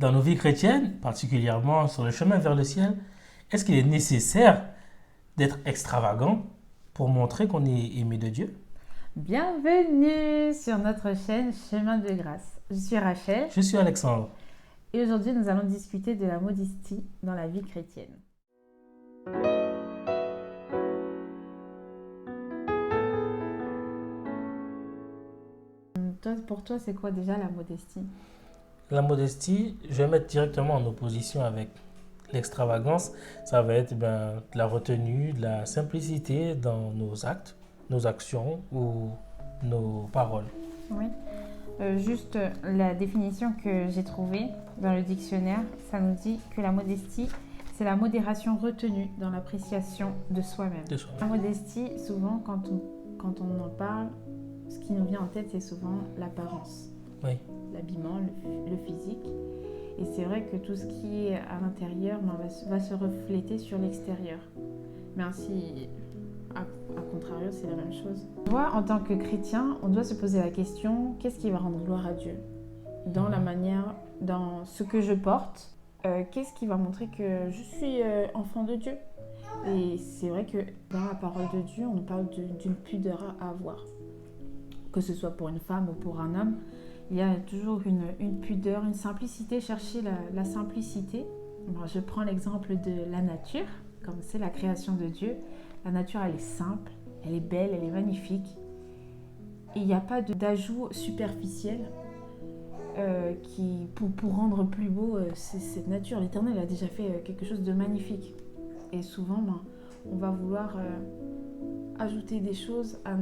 Dans nos vies chrétiennes, particulièrement sur le chemin vers le ciel, est-ce qu'il est nécessaire d'être extravagant pour montrer qu'on est aimé de Dieu? Bienvenue sur notre chaîne Chemin de Grâce. Je suis Rachel Je suis Alexandre. et aujourd'hui nous allons discuter de la modestie dans la vie chrétienne. Pour toi, c'est quoi déjà la modestie? La modestie, je vais mettre directement en opposition avec l'extravagance. Ça va être de la retenue, de la simplicité dans nos actes, nos actions ou nos paroles. Oui. Juste la définition que j'ai trouvée dans le dictionnaire, ça nous dit que la modestie, c'est la modération retenue dans l'appréciation de soi-même. De soi. La modestie, souvent, quand on en parle, ce qui nous vient en tête, c'est souvent l'apparence, Oui, l'habillement, le physique. Et c'est vrai que tout ce qui est à l'intérieur va se refléter sur l'extérieur. Mais ainsi, à contrario, c'est la même chose. Tu vois, en tant que chrétien, on doit se poser la question, qu'est-ce qui va rendre gloire à Dieu? Dans la manière, dans ce que je porte, qu'est-ce qui va montrer que je suis enfant de Dieu? Et c'est vrai que dans la parole de Dieu, on nous parle d'une pudeur à avoir. Que ce soit pour une femme ou pour un homme, il y a toujours une pudeur, une simplicité, chercher la simplicité. Bon, je prends l'exemple de la nature, comme c'est la création de Dieu. La nature, elle est simple, elle est belle, elle est magnifique. Et il n'y a pas d'ajout superficiel pour rendre plus beau cette nature. L'Éternel a déjà fait quelque chose de magnifique. Et souvent, on va vouloir ajouter des choses à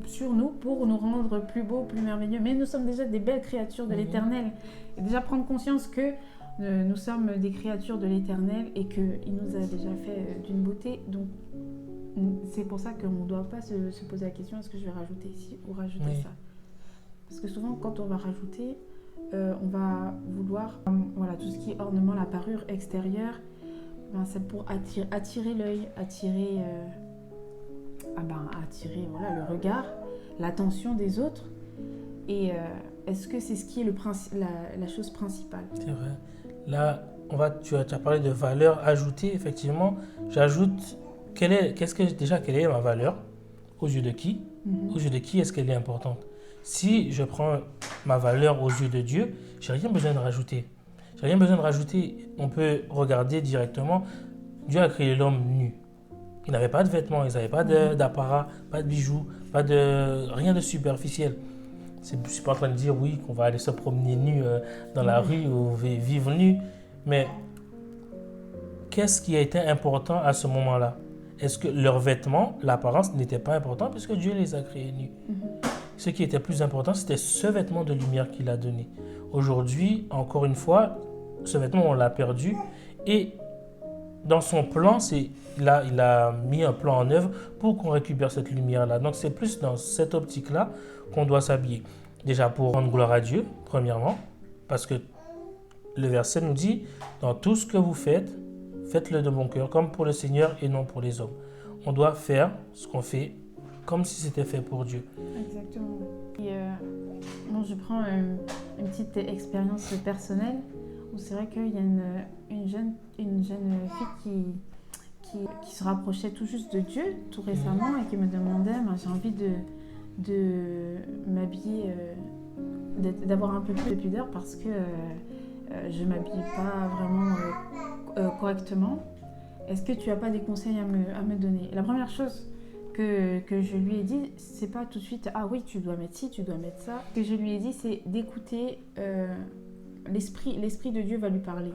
sur nous pour nous rendre plus beaux, plus merveilleux. Mais nous sommes déjà des belles créatures de l'Éternel. Et déjà prendre conscience que nous sommes des créatures de l'Éternel et qu'il nous a déjà fait d'une beauté. Donc c'est pour ça qu'on ne doit pas se poser la question, est-ce que je vais rajouter ci ou rajouter ça? Parce que souvent quand on va rajouter, on va vouloir, voilà, tout ce qui est ornement, la parure extérieure, c'est pour attirer l'œil, attirer voilà, le regard, l'attention des autres. Et est-ce que c'est ce qui est la chose principale? c'est vrai. Là, tu as parlé de valeur ajoutée, effectivement. J'ajoute, quelle est ma valeur? Aux yeux de qui? Aux yeux de qui est-ce qu'elle est importante? Si je prends ma valeur aux yeux de Dieu, j'ai rien besoin de rajouter. J'ai rien besoin de rajouter. On peut regarder directement. Dieu a créé l'homme nu. Ils n'avaient pas de vêtements, ils n'avaient pas d'apparat, pas de bijoux, rien de superficiel. Je ne suis pas en train de dire oui qu'on va aller se promener nu dans la rue ou vivre nu, mais qu'est-ce qui a été important à ce moment-là? Est-ce que leurs vêtements, l'apparence n'était pas important puisque Dieu les a créés nus? Ce qui était plus important, c'était ce vêtement de lumière qu'il a donné. Aujourd'hui, encore une fois, ce vêtement, on l'a perdu et dans son plan, il a mis un plan en œuvre pour qu'on récupère cette lumière-là. Donc c'est plus dans cette optique-là qu'on doit s'habiller. Déjà pour rendre gloire à Dieu, premièrement, parce que le verset nous dit, dans tout ce que vous faites, faites-le de bon cœur, comme pour le Seigneur et non pour les hommes. On doit faire ce qu'on fait comme si c'était fait pour Dieu. Exactement. Et je prends une petite expérience personnelle où c'est vrai qu'il y a une jeune fille qui se rapprochait tout juste de Dieu tout récemment et qui me demandait, j'ai envie de m'habiller, d'avoir un peu plus de pudeur parce que je ne m'habille pas vraiment correctement. Est-ce que tu n'as pas des conseils à me donner? Et la première chose que je lui ai dit, c'est pas tout de suite « Ah oui, tu dois mettre ci, tu dois mettre ça ». Ce que je lui ai dit, c'est d'écouter l'esprit de Dieu va lui parler.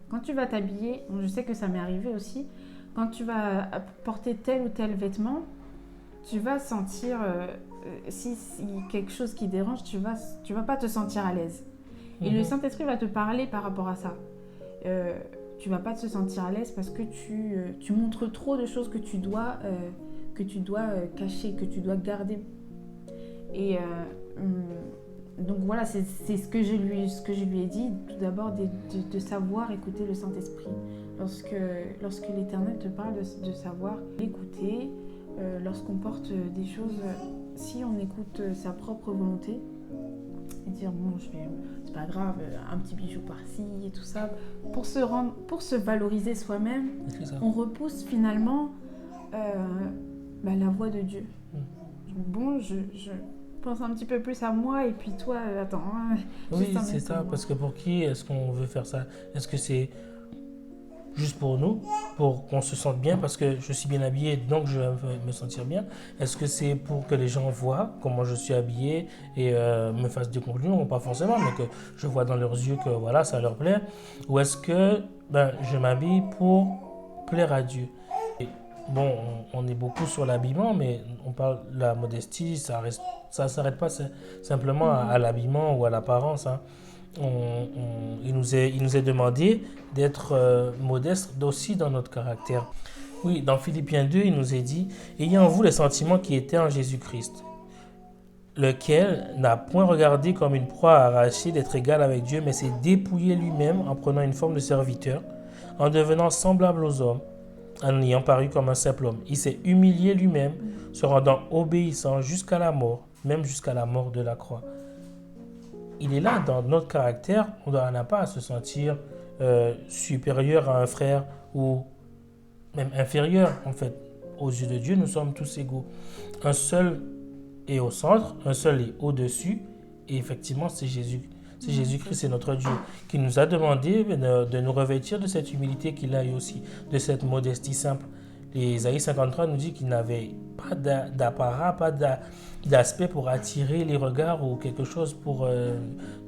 Quand tu vas t'habiller, je sais que ça m'est arrivé aussi, quand tu vas porter tel ou tel vêtement, tu vas sentir, si quelque chose qui dérange, tu vas pas te sentir à l'aise. Et le Saint-Esprit va te parler par rapport à ça. Tu vas pas te sentir à l'aise parce que tu montres trop de choses que tu dois cacher, que tu dois garder. Et donc voilà, c'est ce que je lui ai dit, tout d'abord de savoir écouter le Saint-Esprit. Lorsque l'Éternel te parle de savoir écouter, lorsqu'on porte des choses, si on écoute sa propre volonté, et dire bon, c'est pas grave, un petit bijou par-ci et tout ça. Pour se valoriser soi-même, on repousse finalement la voix de Dieu. Bon, je pense un petit peu plus à moi et puis toi, attends. Oui, c'est ça, parce que pour qui est-ce qu'on veut faire ça? Est-ce que c'est juste pour nous, pour qu'on se sente bien, parce que je suis bien habillé, donc je vais me sentir bien? Est-ce que c'est pour que les gens voient comment je suis habillé et me fassent des conclusions? Pas forcément, mais que je vois dans leurs yeux que voilà, ça leur plaît. Ou est-ce que je m'habille pour plaire à Dieu? Et bon, on est beaucoup sur l'habillement, mais on parle de la modestie, ça s'arrête pas simplement à l'habillement ou à l'apparence, hein. Il nous est demandé d'être modeste aussi dans notre caractère. Oui, dans Philippiens 2, il nous est dit « Ayez en vous les sentiments qui étaient en Jésus-Christ, lequel n'a point regardé comme une proie à arracher d'être égal avec Dieu, mais s'est dépouillé lui-même en prenant une forme de serviteur, en devenant semblable aux hommes, en ayant paru comme un simple homme. Il s'est humilié lui-même, se rendant obéissant jusqu'à la mort, même jusqu'à la mort de la croix. » Il est là dans notre caractère, on n'a pas à se sentir supérieur à un frère ou même inférieur. En fait, aux yeux de Dieu, nous sommes tous égaux. Un seul est au centre, un seul est au-dessus, et effectivement, c'est Jésus. C'est Jésus-Christ, c'est notre Dieu, qui nous a demandé de nous revêtir de cette humilité qu'il a eu aussi, de cette modestie simple. Isaïe 53 nous dit qu'il n'avait pas d'apparat, pas d'aspect pour attirer les regards ou quelque chose pour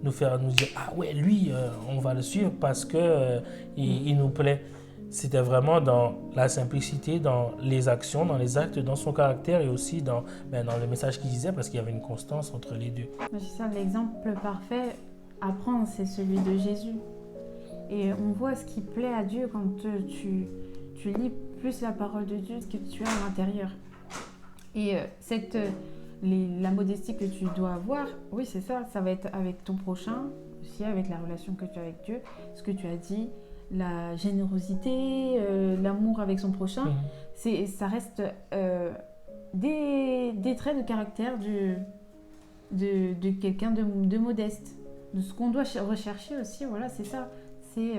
nous dire « Ah ouais, lui, on va le suivre parce qu'il nous plaît ». C'était vraiment dans la simplicité, dans les actions, dans les actes, dans son caractère et aussi dans le message qu'il disait, parce qu'il y avait une constance entre les deux. C'est ça, l'exemple parfait à prendre, c'est celui de Jésus. Et on voit ce qui plaît à Dieu quand tu lis plus la parole de Dieu que tu as à l'intérieur. Et la modestie que tu dois avoir, oui, c'est ça, ça va être avec ton prochain, aussi avec la relation que tu as avec Dieu, ce que tu as dit, la générosité, l'amour avec son prochain, ça reste des traits de caractère de quelqu'un de modeste. De ce qu'on doit rechercher aussi, voilà, c'est ça. C'est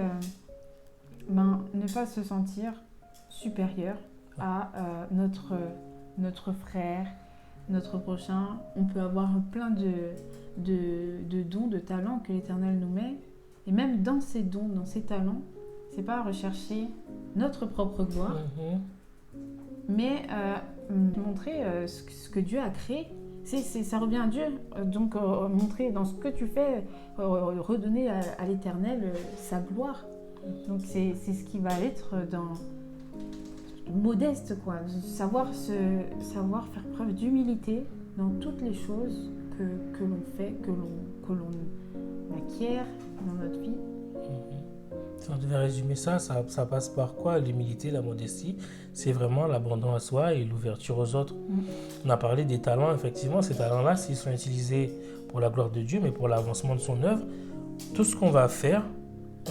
ne pas se sentir supérieur à notre frère, notre prochain. On peut avoir plein de dons, de talents que l'Éternel nous met. Et même dans ces dons, dans ces talents, c'est pas rechercher notre propre gloire, mais montrer ce que Dieu a créé. Ça revient à Dieu. Donc, montrer dans ce que tu fais, redonner à l'Éternel sa gloire. Donc, c'est ce qui va être modeste, quoi. Savoir faire preuve d'humilité dans toutes les choses que l'on fait, que l'on acquiert dans notre vie. Si on devait résumer ça passe par quoi? L'humilité, la modestie, c'est vraiment l'abandon à soi et l'ouverture aux autres. On a parlé des talents, effectivement, ces talents-là, s'ils sont utilisés pour la gloire de Dieu, mais pour l'avancement de son œuvre, tout ce qu'on va faire,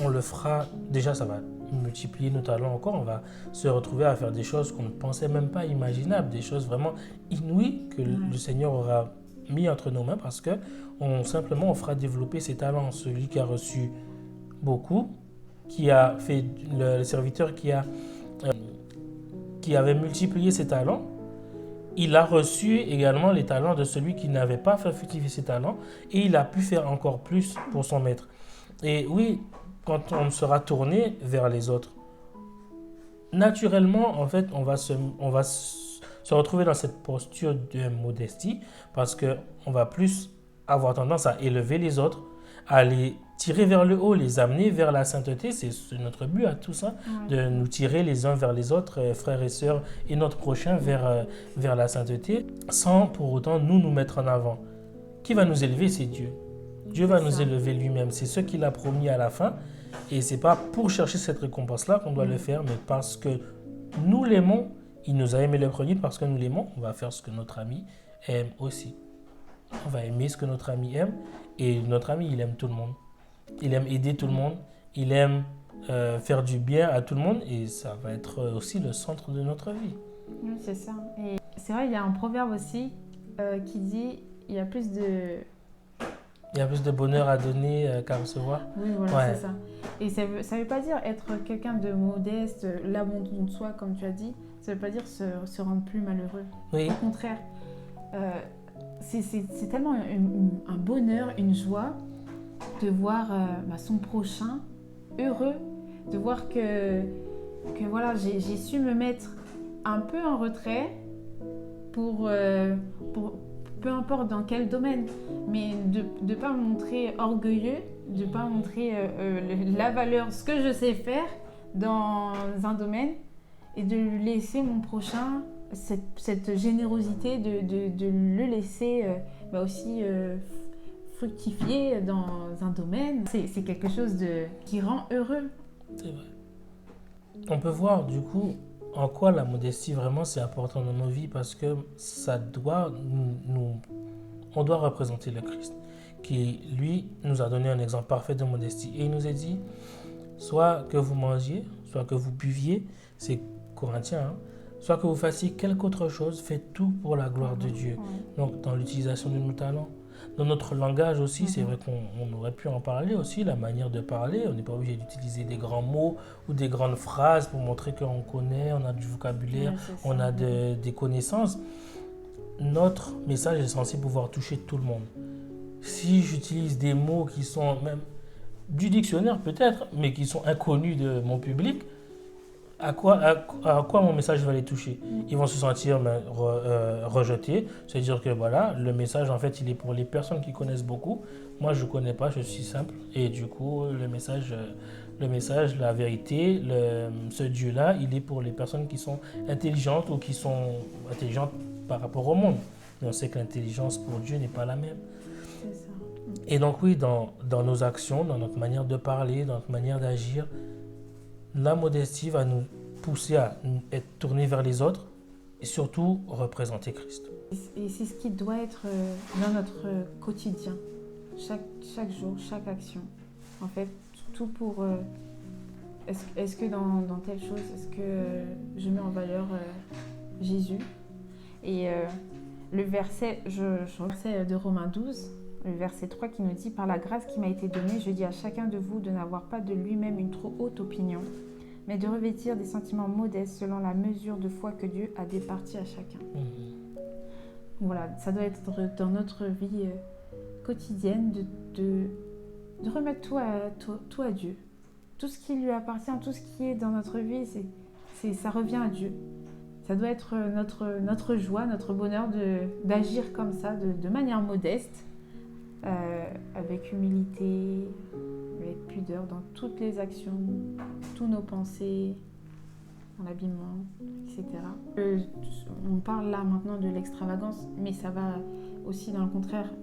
on le fera, déjà ça va multiplier nos talents encore, on va se retrouver à faire des choses qu'on ne pensait même pas imaginables, des choses vraiment inouïes que le Seigneur aura mis entre nos mains parce que on fera développer ses talents. Celui qui a reçu beaucoup, qui a fait le serviteur qui avait multiplié ses talents, il a reçu également les talents de celui qui n'avait pas fait fructifier ses talents et il a pu faire encore plus pour son maître. Et oui, quand on sera tourné vers les autres, naturellement, en fait, on va se retrouver dans cette posture de modestie parce qu'on va plus avoir tendance à élever les autres, à les tirer vers le haut, les amener vers la sainteté. C'est notre but à tout ça, de nous tirer les uns vers les autres, frères et sœurs, et notre prochain vers la sainteté, sans pour autant nous mettre en avant. Qui va nous élever? C'est Dieu. Dieu va nous élever lui-même. C'est ce qu'il a promis à la fin. Et ce n'est pas pour chercher cette récompense-là qu'on doit le faire, mais parce que nous l'aimons. Il nous a aimé le premier, parce que nous l'aimons. On va faire ce que notre ami aime aussi. On va aimer ce que notre ami aime. Et notre ami, il aime tout le monde. Il aime aider tout le monde. Il aime faire du bien à tout le monde. Et ça va être aussi le centre de notre vie. Oui, c'est ça. Et c'est vrai, il y a un proverbe aussi qui dit il y a plus Il y a plus de bonheur à donner qu'à recevoir. Oui, voilà, Ouais. c'est ça. Et ça veut pas dire être quelqu'un de modeste, l'abandon de soi, comme tu as dit. Ça veut pas dire se rendre plus malheureux. Oui, Au contraire, euh, c'est tellement un bonheur, une joie de voir son prochain heureux, de voir que voilà, j'ai su me mettre un peu en retrait pour peu importe dans quel domaine, mais de ne pas me montrer orgueilleux, de ne pas montrer la valeur, ce que je sais faire dans un domaine, et de laisser mon prochain cette générosité, de le laisser aussi fructifier dans un domaine. C'est quelque chose qui rend heureux. c'est vrai. On peut voir du coup en quoi la modestie vraiment c'est important dans nos vies parce que ça doit on doit représenter le Christ qui lui nous a donné un exemple parfait de modestie et il nous a dit soit que vous mangiez, soit que vous buviez, c'est Corinthiens, hein, soit que vous fassiez quelque autre chose, faites tout pour la gloire de Dieu. Donc dans l'utilisation de nos talents. Dans notre langage aussi, c'est vrai qu'on aurait pu en parler aussi, la manière de parler. On n'est pas obligé d'utiliser des grands mots ou des grandes phrases pour montrer qu'on connaît, on a du vocabulaire, on a des connaissances. Notre message est censé pouvoir toucher tout le monde. Si j'utilise des mots qui sont même du dictionnaire peut-être, mais qui sont inconnus de mon public, à quoi mon message va les toucher? Ils vont se sentir rejetés. C'est-à-dire que voilà, le message, en fait, il est pour les personnes qui connaissent beaucoup. Moi, je ne connais pas, je suis simple. Et du coup, le message la vérité, ce Dieu-là, il est pour les personnes qui sont intelligentes ou qui sont intelligentes par rapport au monde. Mais on sait que l'intelligence pour Dieu n'est pas la même. C'est ça. Et donc oui, dans nos actions, dans notre manière de parler, dans notre manière d'agir, la modestie va nous pousser à être tournés vers les autres et surtout représenter Christ. Et c'est ce qui doit être dans notre quotidien, chaque jour, chaque action. En fait, tout pour... est-ce que dans telle chose, est-ce que je mets en valeur Jésus? Et le verset de Romains 12, le verset 3 qui nous dit « Par la grâce qui m'a été donnée, je dis à chacun de vous de n'avoir pas de lui-même une trop haute opinion, mais de revêtir des sentiments modestes selon la mesure de foi que Dieu a départie à chacun. » Voilà, ça doit être dans notre vie quotidienne de remettre tout à Dieu. Tout ce qui lui appartient, tout ce qui est dans notre vie, ça revient à Dieu. Ça doit être notre joie, notre bonheur d'agir comme ça, de manière modeste, avec humilité, avec pudeur dans toutes les actions, tous nos pensées, dans l'habillement, etc. On parle là maintenant de l'extravagance, mais ça va aussi dans le contraire.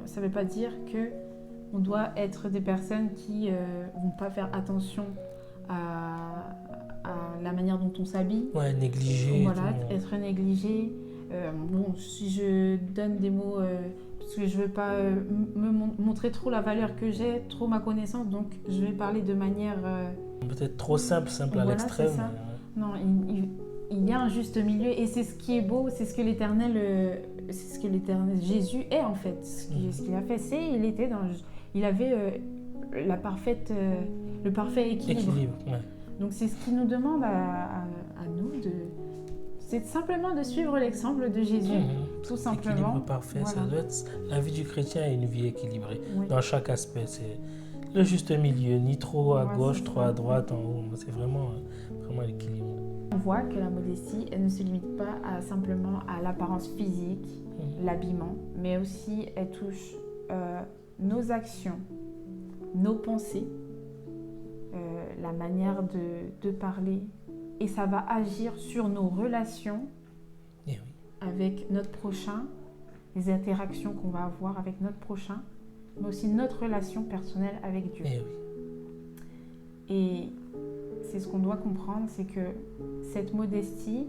Ça ne veut pas dire qu'on doit être des personnes qui ne vont pas faire attention à la manière dont on s'habille. Ouais, négligé. Voilà, être négligé. Si je donne des mots, parce que je ne veux pas me montrer trop la valeur que j'ai, trop ma connaissance, donc je vais parler de manière... peut-être trop simple à l'extrême. C'est ça. Non, il y a un juste milieu et c'est ce qui est beau, c'est ce que l'Éternel Jésus est en fait. Ce qu'il a fait, il avait le parfait équilibre. Ouais. Donc c'est ce qu'il nous demande à nous, c'est simplement de suivre l'exemple de Jésus, tout simplement. L'équilibre parfait, voilà. Ça doit être la vie du chrétien est une vie équilibrée. Oui. Dans chaque aspect, c'est le juste milieu, ni trop à gauche, trop à droite, en haut. C'est vraiment l'équilibre. On voit que la modestie, elle ne se limite pas simplement à l'apparence physique, l'habillement, mais aussi elle touche nos actions, nos pensées, la manière de parler, et ça va agir sur nos relations avec notre prochain, les interactions qu'on va avoir avec notre prochain, mais aussi notre relation personnelle avec Dieu. Et c'est ce qu'on doit comprendre, c'est que cette modestie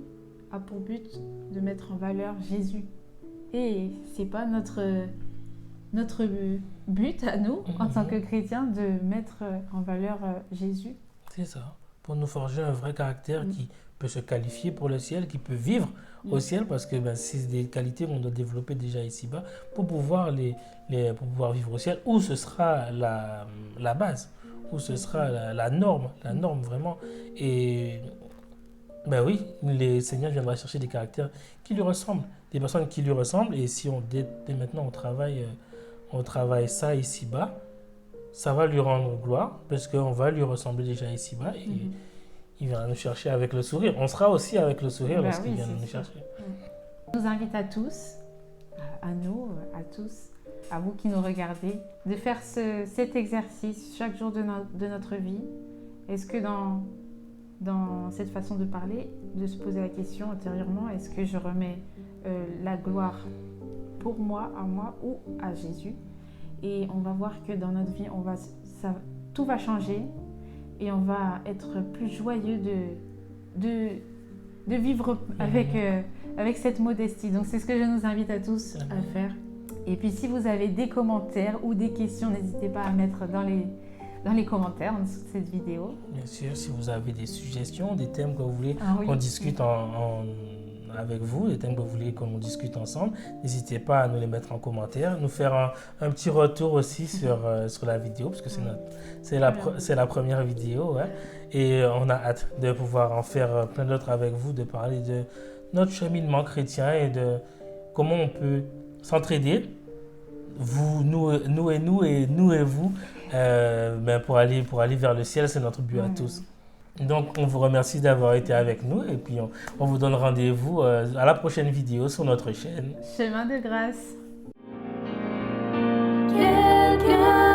a pour but de mettre en valeur Jésus. Et c'est pas notre but à nous, en tant que chrétiens, de mettre en valeur Jésus. C'est ça, pour nous forger un vrai caractère qui peut se qualifier pour le ciel, qui peut vivre au ciel, parce que c'est des qualités qu'on doit développer déjà ici-bas pour pouvoir, pour pouvoir vivre au ciel, où ce sera la base, où ce sera la norme vraiment. Et ben oui, le Seigneur viendra chercher des caractères qui lui ressemblent, des personnes qui lui ressemblent, et si dès maintenant on travaille ça ici-bas, ça va lui rendre gloire, parce qu'on va lui ressembler déjà ici-bas, et il viendra nous chercher avec le sourire. On sera aussi avec le sourire lorsqu'il vient nous chercher. Je vous invite à tous, à nous, à tous, à vous qui nous regardez, de faire cet exercice chaque jour de notre vie. Est-ce que dans cette façon de parler, de se poser la question intérieurement, est-ce que je remets la gloire pour moi, à moi ou à Jésus? Et on va voir que dans notre vie, tout va changer et on va être plus joyeux de vivre avec cette modestie. Donc c'est ce que je nous invite à tous à faire. Et puis si vous avez des commentaires ou des questions, n'hésitez pas à mettre dans les commentaires de cette vidéo. Bien sûr, si vous avez des suggestions, des thèmes que vous voulez qu'on discute avec vous, des thèmes que vous voulez qu'on discute ensemble, n'hésitez pas à nous les mettre en commentaire, nous faire un petit retour aussi sur la vidéo, parce que c'est la première vidéo, ouais. Et on a hâte de pouvoir en faire plein d'autres avec vous, de parler de notre cheminement chrétien et de comment on peut s'entraider, nous et vous, pour aller vers le ciel. C'est notre but à tous. Donc, on vous remercie d'avoir été avec nous et puis on vous donne rendez-vous à la prochaine vidéo sur notre chaîne. Chemin de grâce. Quelqu'un